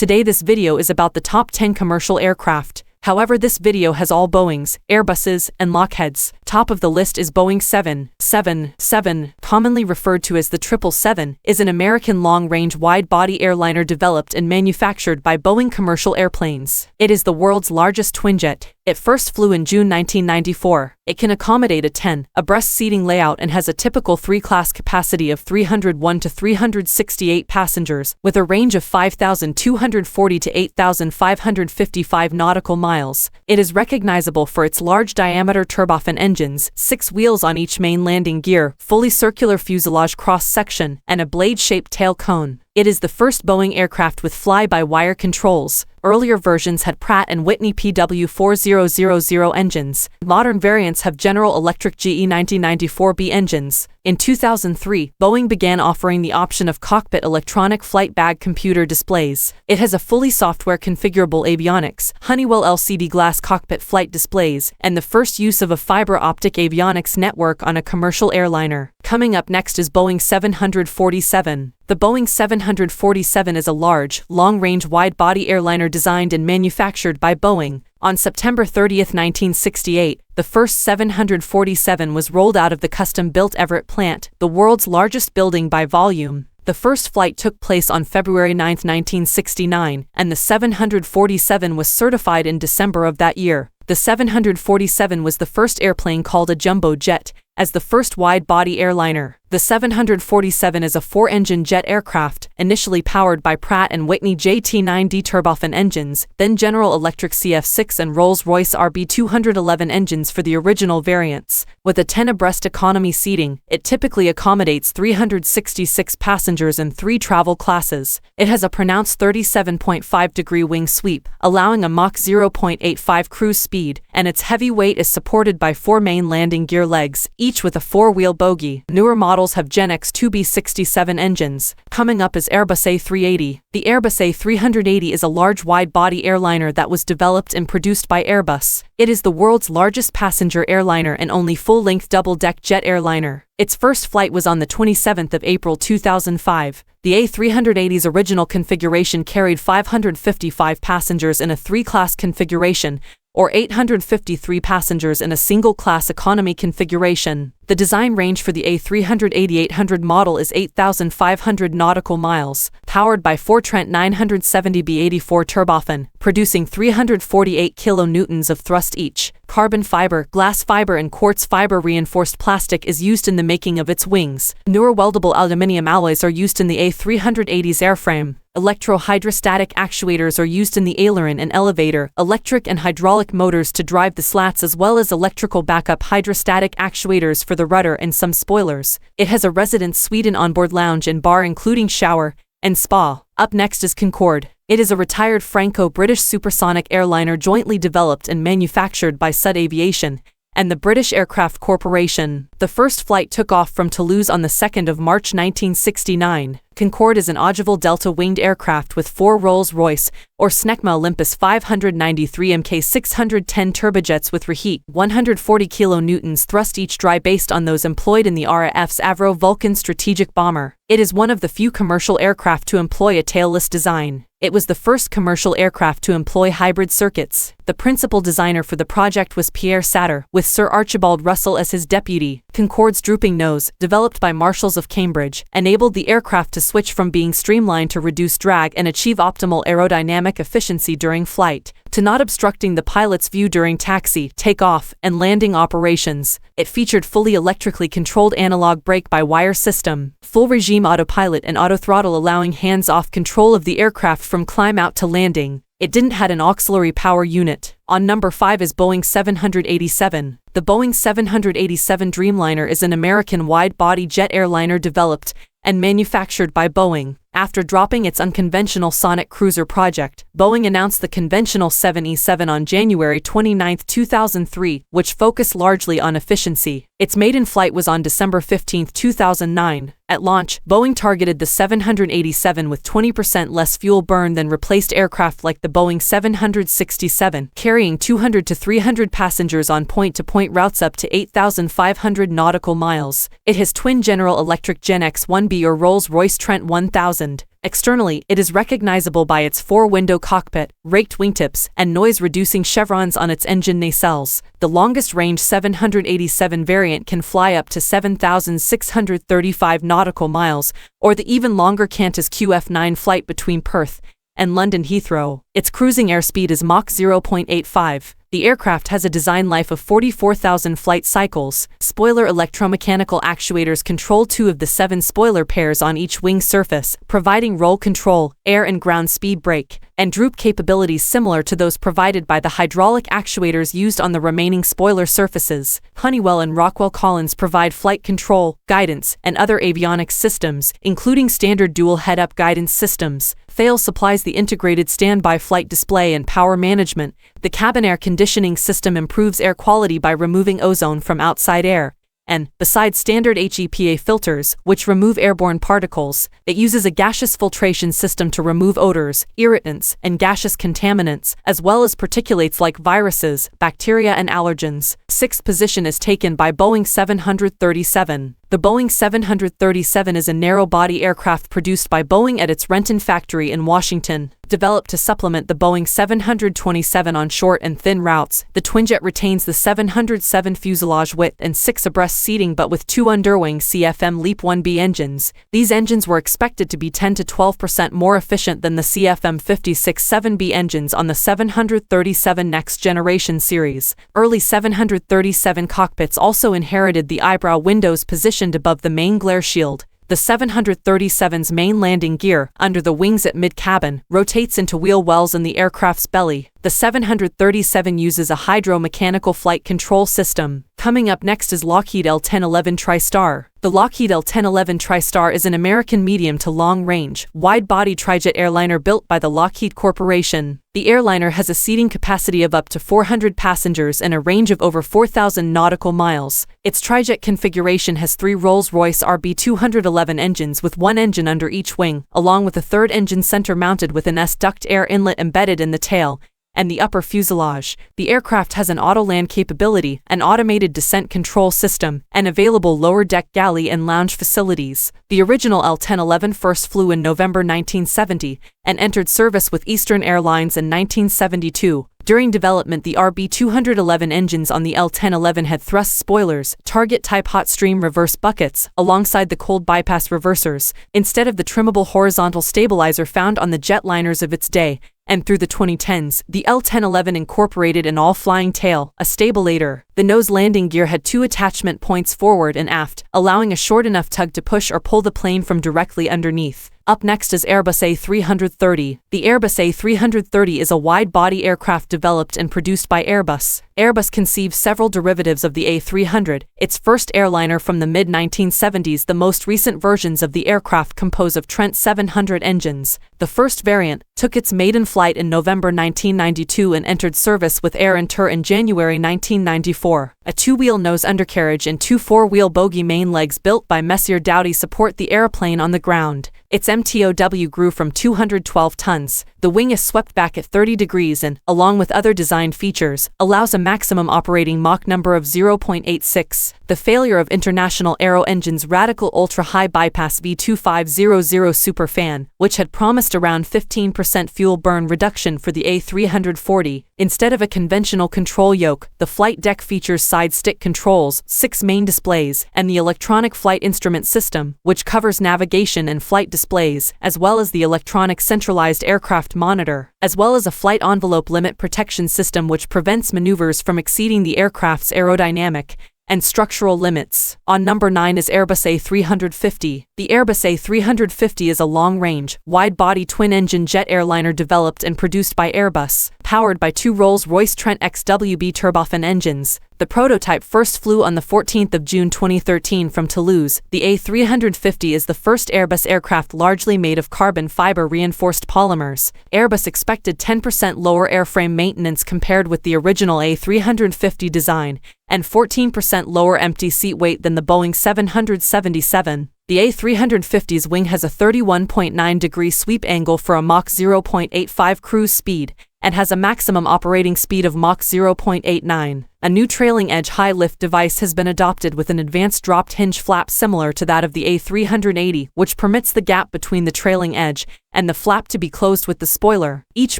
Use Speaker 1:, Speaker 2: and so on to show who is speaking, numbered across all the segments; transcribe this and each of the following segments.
Speaker 1: Today this video is about the top 10 commercial aircraft. However, this video has all Boeings, Airbuses, and Lockheeds. Top of the list is Boeing 777, commonly referred to as the 777, is an American long-range wide-body airliner developed and manufactured by Boeing Commercial Airplanes. It is the world's largest twinjet. It first flew in June 1994. It can accommodate a 10-abreast seating layout and has a typical 3-class capacity of 301 to 368 passengers, with a range of 5,240 to 8,555 nautical miles. It is recognizable for its large-diameter turbofan engines, 6 wheels on each main landing gear, fully circular fuselage cross-section, and a blade-shaped tail cone. It is the first Boeing aircraft with fly-by-wire controls. Earlier versions had Pratt & Whitney PW4000 engines. Modern variants have General Electric GE9094B engines. In 2003, Boeing began offering the option of cockpit electronic flight bag computer displays. It has a fully software configurable avionics, Honeywell LCD glass cockpit flight displays, and the first use of a fiber optic avionics network on a commercial airliner. Coming up next is Boeing 747. The Boeing 747 is a large, long-range wide-body airliner designed and manufactured by Boeing. On September 30, 1968, the first 747 was rolled out of the custom-built Everett plant, the world's largest building by volume. The first flight took place on February 9, 1969, and the 747 was certified in December of that year. The 747 was the first airplane called a jumbo jet, as the first wide-body airliner. The 747 is a 4-engine jet aircraft, initially powered by Pratt & Whitney JT9D turbofan engines, then General Electric CF6 and Rolls-Royce RB211 engines for the original variants. With a 10-abreast economy seating, it typically accommodates 366 passengers in 3 travel classes. It has a pronounced 37.5-degree wing sweep, allowing a Mach 0.85 cruise speed, and its heavy weight is supported by 4 main landing gear legs, each with a 4-wheel bogie. Newer models have Gen X 2B67 engines. Coming up is Airbus A380. The Airbus A380 is a large wide-body airliner that was developed and produced by Airbus. It is the world's largest passenger airliner and only full-length double-deck jet airliner. Its first flight was on the 27th of April 2005. The A380's original configuration carried 555 passengers in a 3-class configuration, or 853 passengers in a single-class economy configuration. The design range for the A380-800 model is 8,500 nautical miles, powered by 4 Trent 970B84 turbofan, producing 348 kilonewtons of thrust each. Carbon fiber, glass fiber and quartz fiber reinforced plastic is used in the making of its wings. Newer weldable aluminum alloys are used in the A380's airframe. Electro-hydrostatic actuators are used in the aileron and elevator, electric and hydraulic motors to drive the slats as well as electrical backup hydrostatic actuators for the rudder and some spoilers. It has a residence suite and onboard lounge and bar including shower and spa. Up next is Concorde. It is a retired Franco-British supersonic airliner jointly developed and manufactured by Sud Aviation and the British Aircraft Corporation. The first flight took off from Toulouse on the 2nd of March 1969. Concorde is an ogival delta-winged aircraft with 4 Rolls-Royce or Snecma Olympus 593 Mk 610 turbojets with reheat 140 kilonewtons thrust each dry based on those employed in the RAF's Avro Vulcan strategic bomber. It is one of the few commercial aircraft to employ a tailless design. It was the first commercial aircraft to employ hybrid circuits. The principal designer for the project was Pierre Satter, with Sir Archibald Russell as his deputy. Concorde's drooping nose, developed by Marshals of Cambridge, enabled the aircraft to switch from being streamlined to reduce drag and achieve optimal aerodynamic efficiency during flight, to not obstructing the pilot's view during taxi, takeoff, and landing operations. It featured fully electrically controlled analog brake-by-wire system, full regime autopilot and autothrottle allowing hands-off control of the aircraft from climb out to landing. It didn't have an auxiliary power unit. On number 5 is Boeing 787. The Boeing 787 Dreamliner is an American wide-body jet airliner developed and manufactured by Boeing. After dropping its unconventional Sonic Cruiser project, Boeing announced the conventional 787 on January 29, 2003, which focused largely on efficiency. Its maiden flight was on December 15, 2009. At launch, Boeing targeted the 787 with 20% less fuel burn than replaced aircraft like the Boeing 767, carrying 200 to 300 passengers on point-to-point routes up to 8,500 nautical miles. It has twin General Electric Gen X 1B or Rolls-Royce Trent 1000 Externally, it is recognizable by its four-window cockpit, raked wingtips, and noise-reducing chevrons on its engine nacelles. The longest-range 787 variant can fly up to 7,635 nautical miles, or the even longer Qantas QF9 flight between Perth and London Heathrow. Its cruising airspeed is Mach 0.85. The aircraft has a design life of 44,000 flight cycles. Spoiler electromechanical actuators control 2 of the 7 spoiler pairs on each wing surface, providing roll control, air and ground speed brake, and droop capabilities similar to those provided by the hydraulic actuators used on the remaining spoiler surfaces. Honeywell and Rockwell Collins provide flight control, guidance, and other avionics systems, including standard dual head-up guidance systems. Thales supplies the integrated standby flight display and power management. The cabin air conditioning system improves air quality by removing ozone from outside air. And, besides standard HEPA filters, which remove airborne particles, it uses a gaseous filtration system to remove odors, irritants, and gaseous contaminants, as well as particulates like viruses, bacteria, and allergens. 6th position is taken by Boeing 737. The Boeing 737 is a narrow-body aircraft produced by Boeing at its Renton factory in Washington. Developed to supplement the Boeing 727 on short and thin routes, the twinjet retains the 707 fuselage width and 6 abreast seating but with 2 underwing CFM LEAP-1B engines. These engines were expected to be 10 to 12% more efficient than the CFM 56-7B engines on the 737 Next Generation series. Early 737 cockpits also inherited the eyebrow windows positioned above the main glare shield. The 737's main landing gear, under the wings at mid-cabin, rotates into wheel wells in the aircraft's belly. The 737 uses a hydro-mechanical flight control system. Coming up next is Lockheed L-1011 TriStar. The Lockheed L-1011 TriStar is an American medium to long-range, wide-body trijet airliner built by the Lockheed Corporation. The airliner has a seating capacity of up to 400 passengers and a range of over 4,000 nautical miles. Its trijet configuration has 3 Rolls-Royce RB211 engines with 1 engine under each wing, along with a 3rd engine center-mounted with an S-duct air inlet embedded in the tail and the upper fuselage. The aircraft has an auto-land capability, an automated descent control system, and available lower-deck galley and lounge facilities. The original L-1011 first flew in November 1970 and entered service with Eastern Airlines in 1972. During development, the RB211 engines on the L-1011 had thrust spoilers, target-type hot stream reverse buckets, alongside the cold bypass reversers, instead of the trimmable horizontal stabilizer found on the jetliners of its day. And through the 2010s, the L-1011 incorporated an all-flying tail, a stabilator. The nose landing gear had 2 attachment points forward and aft, allowing a short enough tug to push or pull the plane from directly underneath. Up next is Airbus A330. The Airbus A330 is a wide-body aircraft developed and produced by Airbus. Airbus conceived several derivatives of the A300, its first airliner from the mid-1970s. The most recent versions of the aircraft compose of Trent 700 engines. The first variant took its maiden flight in November 1992 and entered service with Air Inter in January 1994. A 2-wheel nose undercarriage and 2 4-wheel bogie main legs built by Messrs. Dowdy support the airplane on the ground. Its MTOW grew from 212 tons. The wing is swept back at 30 degrees and, along with other design features, allows a maximum operating Mach number of 0.86. The failure of International Aero Engine's radical ultra-high bypass V2500 superfan, which had promised around 15% fuel burn reduction for the A340, instead of a conventional control yoke, the flight deck features side stick controls, 6 main displays, and the electronic flight instrument system, which covers navigation and flight displays, as well as the electronic centralized aircraft monitor, as well as a flight envelope limit protection system which prevents maneuvers from exceeding the aircraft's aerodynamic and structural limits. On number 9 is Airbus A350. The Airbus A350 is a long-range, wide-body twin-engine jet airliner developed and produced by Airbus, powered by 2 Rolls-Royce Trent XWB turbofan engines. The prototype first flew on the 14th of June 2013 from Toulouse. The A350 is the first Airbus aircraft largely made of carbon fiber reinforced polymers. Airbus expected 10% lower airframe maintenance compared with the original A350 design, and 14% lower empty seat weight than the Boeing 777. The A350's wing has a 31.9-degree sweep angle for a Mach 0.85 cruise speed, and has a maximum operating speed of Mach 0.89. A new trailing edge high lift device has been adopted with an advanced dropped hinge flap similar to that of the A380, which permits the gap between the trailing edge and the flap to be closed with the spoiler. Each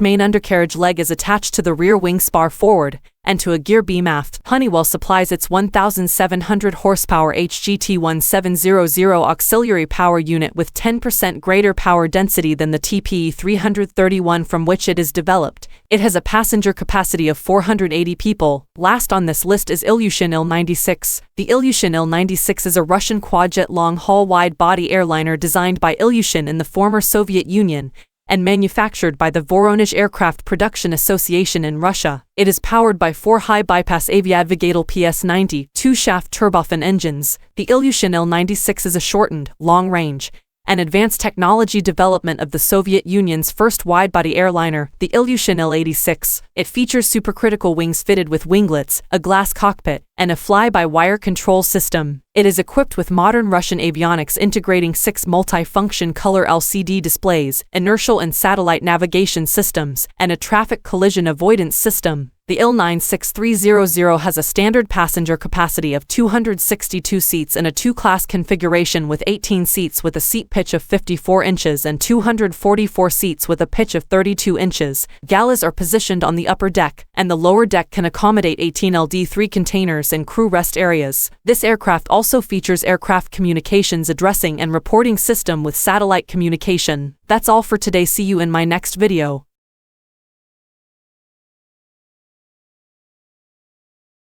Speaker 1: main undercarriage leg is attached to the rear wing spar forward and to a gear beam aft. Honeywell supplies its 1,700 horsepower HGT-1700 auxiliary power unit with 10% greater power density than the TPE-331 from which it is developed. It has a passenger capacity of 480 people. Last on this list is Ilyushin Il-96. The Ilyushin Il-96 is a Russian quadjet long-haul wide-body airliner designed by Ilyushin in the former Soviet Union and manufactured by the Voronezh Aircraft Production Association in Russia. It is powered by 4 high-bypass Aviadvigatel PS90 two-shaft turbofan engines. The Ilyushin Il-96 is a shortened, long-range, and advanced technology development of the Soviet Union's first wide-body airliner, the Ilyushin Il-86. It features supercritical wings fitted with winglets, a glass cockpit, and a fly-by-wire control system. It is equipped with modern Russian avionics integrating 6 multi-function color LCD displays, inertial and satellite navigation systems, and a traffic collision avoidance system. The Il-96-300 has a standard passenger capacity of 262 seats in a 2-class configuration with 18 seats with a seat pitch of 54 inches and 244 seats with a pitch of 32 inches. Galas are positioned on the upper deck, and the lower deck can accommodate 18 LD3 containers and crew rest areas. This aircraft also features aircraft communications addressing and reporting system with satellite communication. That's all for today. See you in my next video.